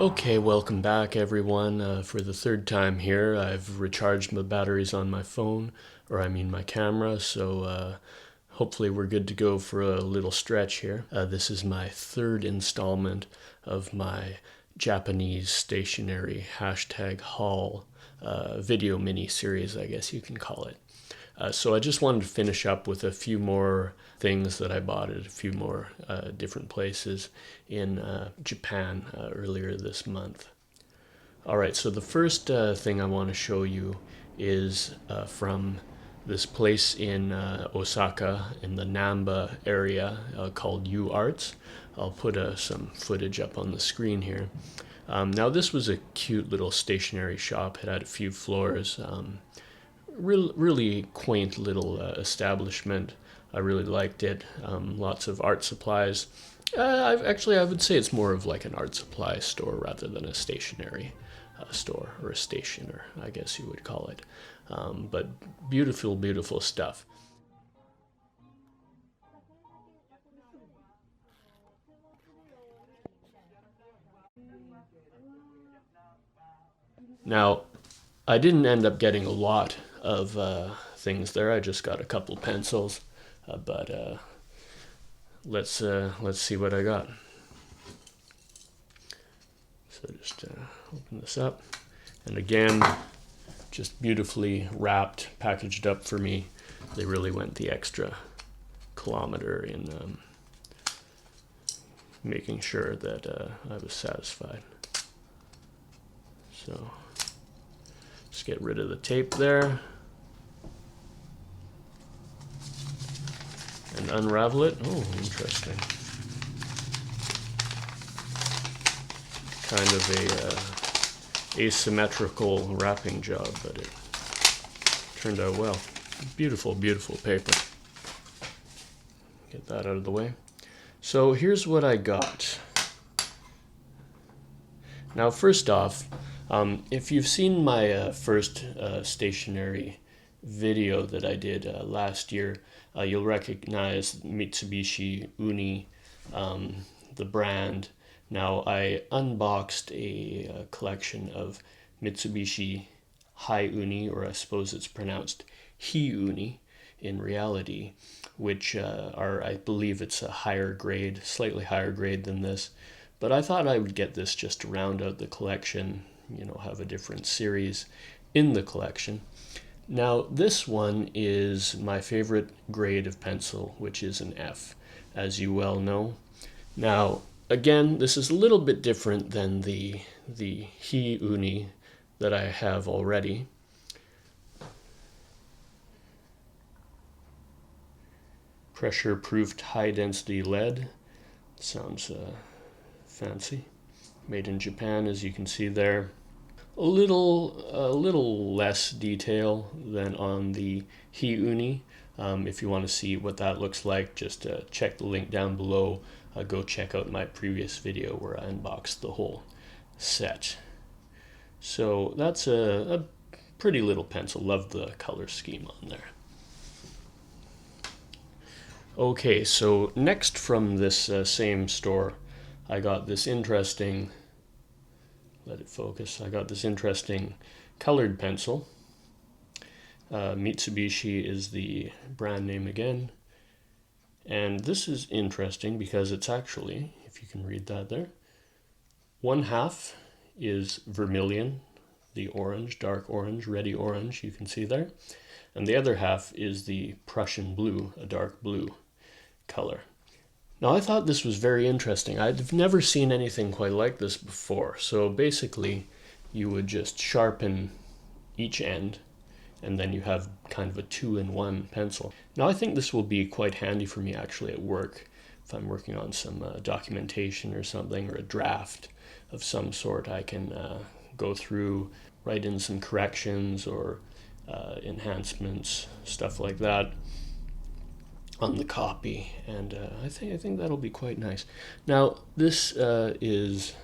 Okay, welcome back everyone. For the third time here, I've recharged my batteries on my phone, or I mean my camera, so hopefully we're good to go for a little stretch here. This is my third installment of my Japanese stationery #haul video mini-series, I guess you can call it. So I just wanted to finish up with a few more things that I bought at a few more different places in Japan earlier this month. All right, so the first thing I want to show you is from this place in Osaka in the Namba area called U Arts. I'll put some footage up on the screen here. Now this was a cute little stationery shop. It had a few floors. Really quaint little establishment. I really liked it. Lots of art supplies. I would say it's more of like an art supply store rather than a stationery store, or a stationer, I guess you would call it. But beautiful, beautiful stuff. Now, I didn't end up getting a lot of things there. I just got a couple pencils, but let's see what I got. So just open this up, and again, just beautifully wrapped, packaged up for me. They really went the extra kilometer in making sure that I was satisfied. So just get rid of the tape there and unravel it. Oh, interesting. Kind of a asymmetrical wrapping job, but it turned out well. Beautiful, beautiful paper. Get that out of the way. So here's what I got. Now, first off, if you've seen my first stationery video that I did last year, you'll recognize mitsu-bishi uni, the brand. Now, I unboxed a collection of mitsu-bishi high uni, or I suppose it's pronounced hi uni in reality, which I believe it's a higher grade, slightly higher grade than this. But I thought I would get this just to round out the collection, have a different series in the collection. Now, this one is my favorite grade of pencil, which is an F, as you well know. Now, again, this is a little bit different than the hi uni that I have already. Pressure-proofed high-density lead. Sounds fancy. Made in Japan, as you can see there. A little less detail than on the hi uni. If you want to see what that looks like, just check the link down below. Go check out my previous video where I unboxed the whole set. So that's a pretty little pencil. Love the color scheme on there. Okay, so next from this same store, I got this interesting, let it focus, I got this interesting colored pencil. Mitsu-bishi is the brand name again. And this is interesting because it's actually, if you can read that there, one half is vermilion, the orange, dark orange, reddy orange, you can see there. And the other half is the Prussian blue, a dark blue color. Now, I thought this was very interesting. I've never seen anything quite like this before. So basically, you would just sharpen each end, and then you have kind of a two-in-one pencil. Now, I think this will be quite handy for me actually at work, if I'm working on some documentation or something, or a draft of some sort. I can go through, write in some corrections or enhancements, stuff like that on the copy, and I think that'll be quite nice. Now, this is,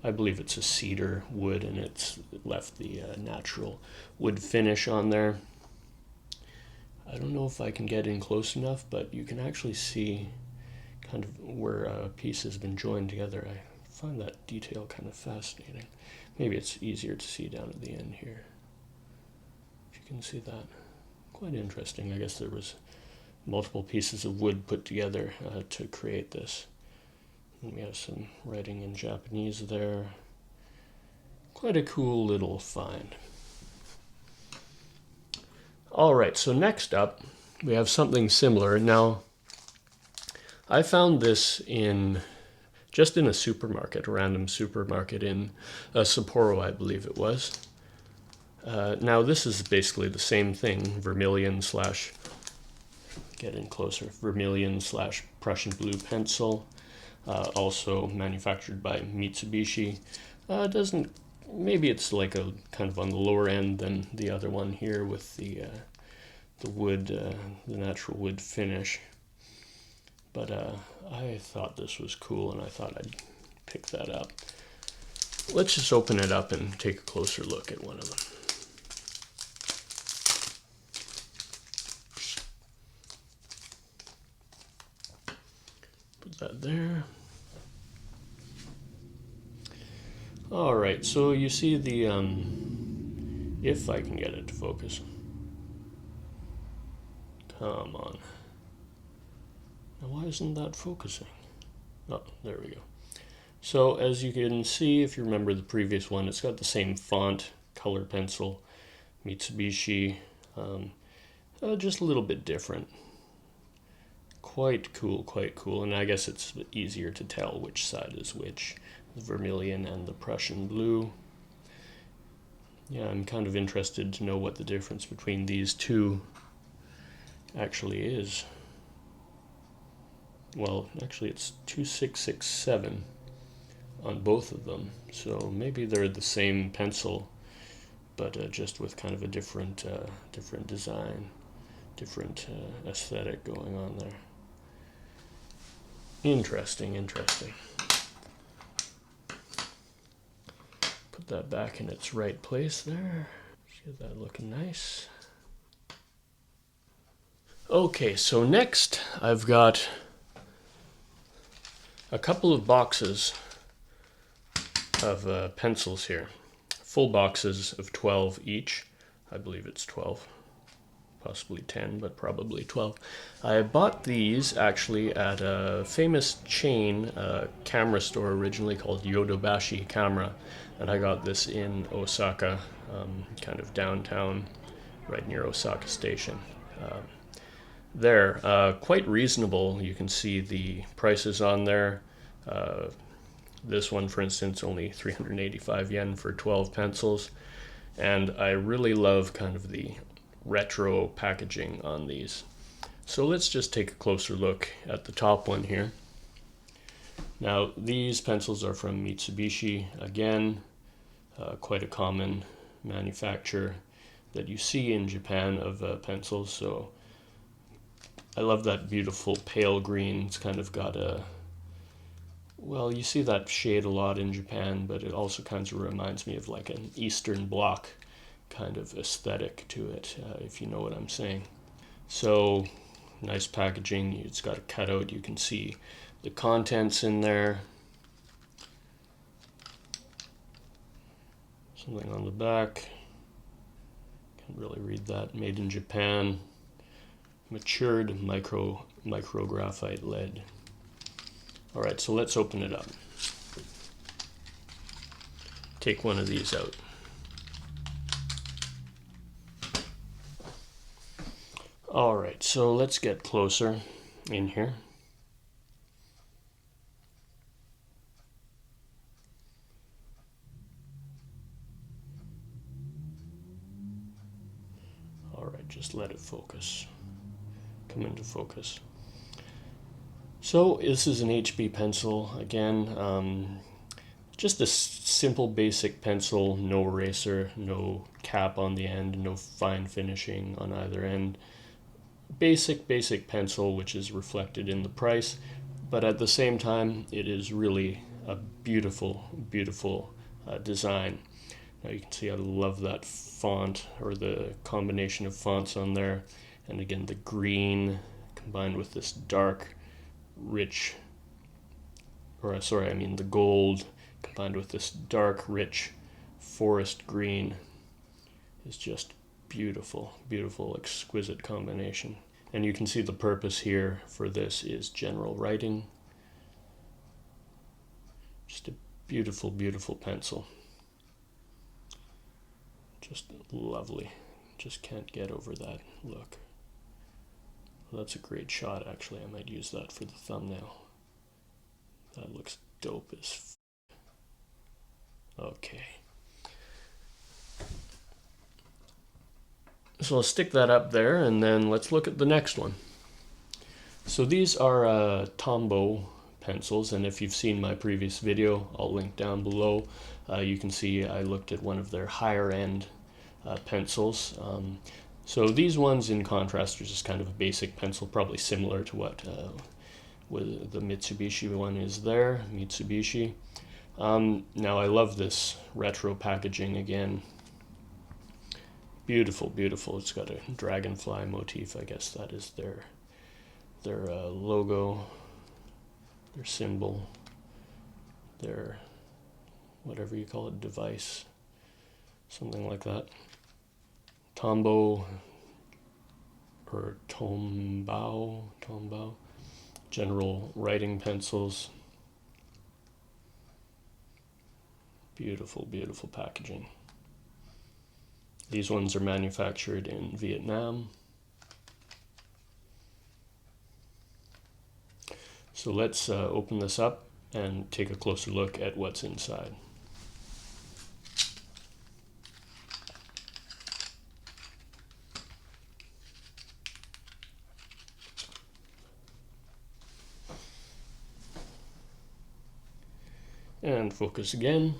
I believe it's a cedar wood, and it's left the natural wood finish on there. I don't know if I can get in close enough, but you can actually see kind of where a piece has been joined together. I find that detail kind of fascinating. Maybe it's easier to see down at the end here. If you can see that. Quite interesting. I guess there was multiple pieces of wood put together to create this. And we have some writing in Japanese there. Quite a cool little find. All right, so next up, we have something similar. Now, I found this just in a supermarket, a random supermarket in Sapporo, I believe it was. Now, this is basically the same thing, vermilion slash, get in closer, vermilion slash Prussian blue pencil, also manufactured by Mitsu-bishi. Maybe it's like a kind of on the lower end than the other one here with the wood, the natural wood finish. But I thought this was cool, and I thought I'd pick that up. Let's just open it up and take a closer look at one of them. Put that there. All right, so you see the, if I can get it to focus. Come on. Now why isn't that focusing? Oh, there we go. So as you can see, if you remember the previous one, it's got the same font, color pencil, mitsu-bishi, just a little bit different. Quite cool, and I guess it's easier to tell which side is which. The vermilion and the Prussian blue. Yeah, I'm kind of interested to know what the difference between these two actually is. Well, actually it's 2667 on both of them, so maybe they're the same pencil, but just with kind of a different design, different aesthetic going on there. Interesting. Put that back in its right place there. Get that looking nice. Okay, so next I've got a couple of boxes of pencils here. Full boxes of 12 each. I believe it's 12. Possibly 10, but probably 12. I bought these actually at a famous chain camera store originally called Yodobashi Camera, and I got this in Osaka, kind of downtown, right near Osaka Station. Quite reasonable. You can see the prices on there. This one, for instance, only 385 yen for 12 pencils, and I really love kind of the retro packaging on these. So let's just take a closer look at the top one here. Now these pencils are from Mitsu-bishi, again, quite a common manufacturer that you see in Japan of pencils. So I love that beautiful pale green. It's kind of got well, you see that shade a lot in Japan, but it also kind of reminds me of like an Eastern Bloc kind of aesthetic to it, if you know what I'm saying. So nice packaging. It's got a cutout. You can see the contents in there. Something on the back. Can't really read that. Made in Japan. Matured micro graphite lead. All right, so let's open it up. Take one of these out. All right, so let's get closer in here. All right, just let it focus. Come into focus. So this is an HB pencil, again, just a simple basic pencil, no eraser, no cap on the end, no fine finishing on either end. Basic pencil, which is reflected in the price, but at the same time it is really a beautiful design. Now you can see I love that font, or the combination of fonts on there, and again the green combined with this dark rich, the gold combined with this dark, rich forest green is just beautiful, beautiful, exquisite combination. And you can see the purpose here for this is general writing. Just a beautiful, beautiful pencil. Just lovely. Just can't get over that look. Well, that's a great shot, actually. I might use that for the thumbnail. That looks dope as okay. So I'll stick that up there, and then let's look at the next one. So these are Tombow pencils, and if you've seen my previous video, I'll link down below. You can see I looked at one of their higher end pencils. So these ones, in contrast, are just kind of a basic pencil, probably similar to what with the mitsu-bishi one is there, mitsu-bishi. Now I love this retro packaging again. Beautiful, beautiful. It's got a dragonfly motif. I guess that is their logo, their symbol, their whatever you call it, device, something like that. Tombow or Tombao, general writing pencils. Beautiful, beautiful packaging. These ones are manufactured in Vietnam. So let's open this up and take a closer look at what's inside. And focus again.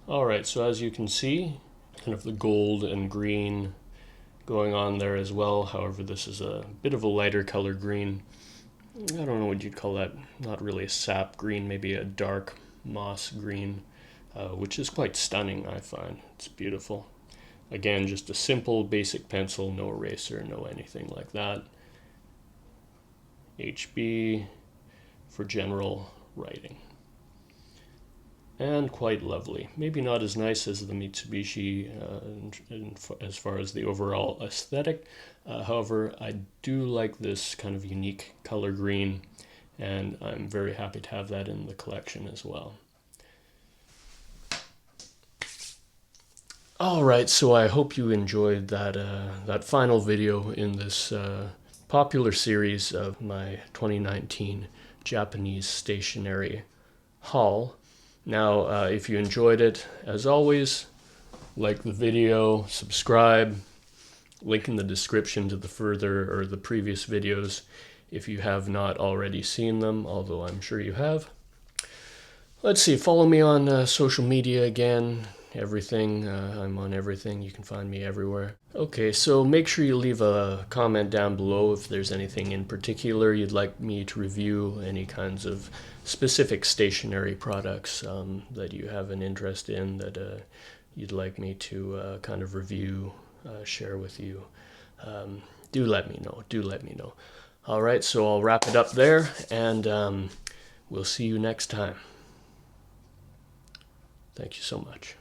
Alright, so as you can see, kind of the gold and green going on there as well. However, this is a bit of a lighter color green. I don't know what you'd call that. Not really a sap green, maybe a dark moss green, which is quite stunning, I find. It's beautiful. Again, just a simple basic pencil, no eraser, no anything like that. HB for general writing. And quite lovely. Maybe not as nice as the mitsu-bishi as far as the overall aesthetic. However, I do like this kind of unique color green, and I'm very happy to have that in the collection as well. Alright, so I hope you enjoyed that final video in this popular series of my 2019 Japanese stationery haul. Now, if you enjoyed it, as always, like the video, subscribe, link in the description to the previous videos if you have not already seen them, although I'm sure you have. Let's see, follow me on social media again, everything. I'm on everything. You can find me everywhere. Okay, so make sure you leave a comment down below if there's anything in particular you'd like me to review, any kinds of specific stationery products that you have an interest in that you'd like me to kind of review, share with you. Do let me know. Do let me know. All right, so I'll wrap it up there, and we'll see you next time. Thank you so much.